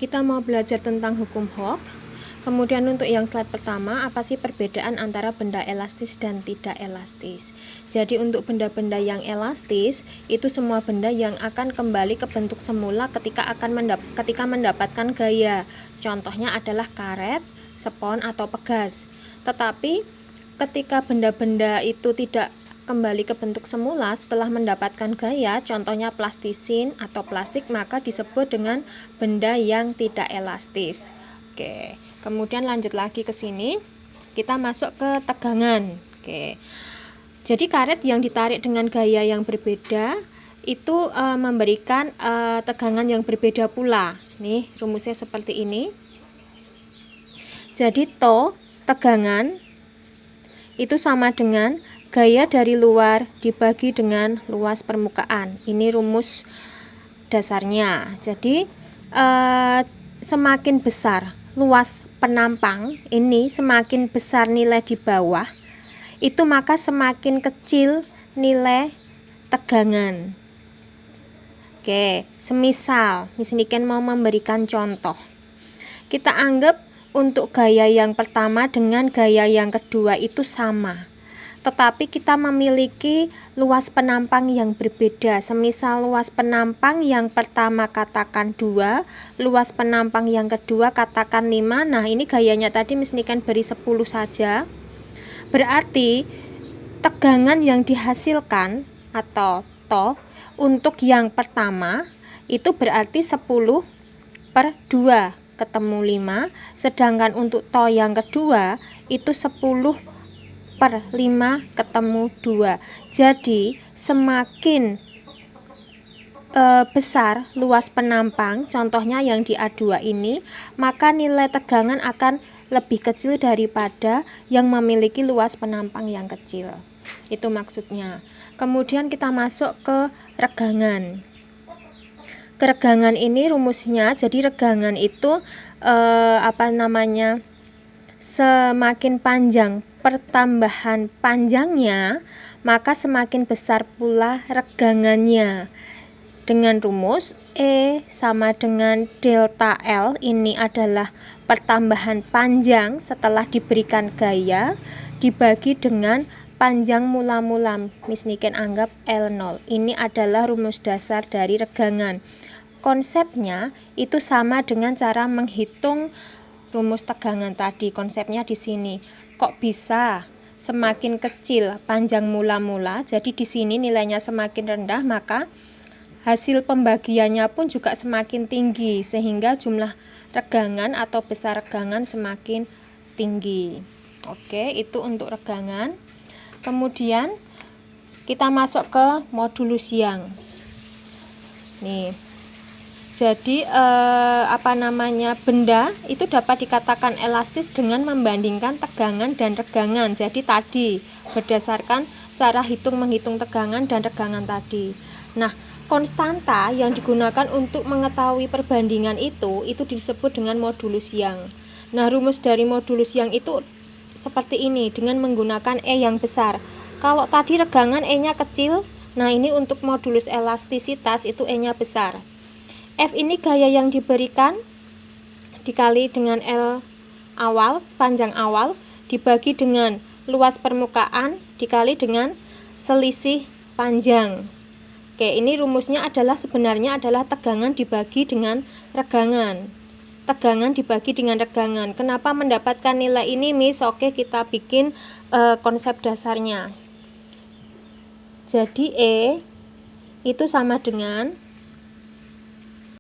Kita mau belajar tentang hukum Hooke. Kemudian untuk yang slide pertama, apa sih perbedaan antara benda elastis dan tidak elastis? Jadi untuk benda-benda yang elastis, itu semua benda yang akan kembali ke bentuk semula ketika mendapatkan gaya. Contohnya adalah karet, spons atau pegas. Tetapi ketika benda-benda itu tidak kembali ke bentuk semula setelah mendapatkan gaya, contohnya plastisin atau plastik, maka disebut dengan benda yang tidak elastis. Oke, kemudian lanjut lagi ke sini, kita masuk ke tegangan. Oke, jadi karet yang ditarik dengan gaya yang berbeda itu memberikan tegangan yang berbeda pula. Nih rumusnya seperti ini. Jadi tegangan itu sama dengan gaya dari luar dibagi dengan luas permukaan. Ini rumus dasarnya. Jadi semakin besar luas penampang ini, semakin besar nilai di bawah, itu maka semakin kecil nilai tegangan. Oke, semisal Ken mau memberikan contoh. Kita anggap untuk gaya yang pertama dengan gaya yang kedua itu sama, tetapi kita memiliki luas penampang yang berbeda. Semisal luas penampang yang pertama katakan 2, luas penampang yang kedua katakan 5. Nah, ini gayanya tadi Ken beri 10 saja. Berarti tegangan yang dihasilkan atau untuk yang pertama itu berarti 10/2 ketemu 5, sedangkan untuk yang kedua itu 10/5 ketemu 2. Jadi semakin besar luas penampang, contohnya yang di A2 ini, maka nilai tegangan akan lebih kecil daripada yang memiliki luas penampang yang kecil. Itu maksudnya. Kemudian kita masuk ke regangan. Keregangan ini rumusnya, jadi regangan itu semakin panjang pertambahan panjangnya, maka semakin besar pula regangannya. Dengan rumus E sama dengan delta L, ini adalah pertambahan panjang setelah diberikan gaya dibagi dengan panjang mula-mula. Ken anggap L0. Ini adalah rumus dasar dari regangan. Konsepnya itu sama dengan cara menghitung rumus tegangan tadi. Konsepnya di sini. Kok bisa semakin kecil panjang mula-mula? Jadi di sini nilainya semakin rendah, maka hasil pembagiannya pun juga semakin tinggi, sehingga jumlah regangan atau besar regangan semakin tinggi. Oke, itu untuk regangan. Kemudian kita masuk ke modulus Young. Nih. Jadi benda itu dapat dikatakan elastis dengan membandingkan tegangan dan regangan. Jadi tadi berdasarkan cara menghitung tegangan dan regangan tadi. Nah, konstanta yang digunakan untuk mengetahui perbandingan itu disebut dengan modulus Young. Nah, rumus dari modulus Young itu seperti ini dengan menggunakan E yang besar. Kalau tadi regangan E-nya kecil, nah ini untuk modulus elastisitas itu E-nya besar. F ini gaya yang diberikan dikali dengan L awal, panjang awal, dibagi dengan luas permukaan dikali dengan selisih panjang. Oke, ini rumusnya sebenarnya adalah tegangan dibagi dengan regangan. Tegangan dibagi dengan regangan. Kenapa mendapatkan nilai ini, Miss? Oke, kita bikin konsep dasarnya. Jadi E itu sama dengan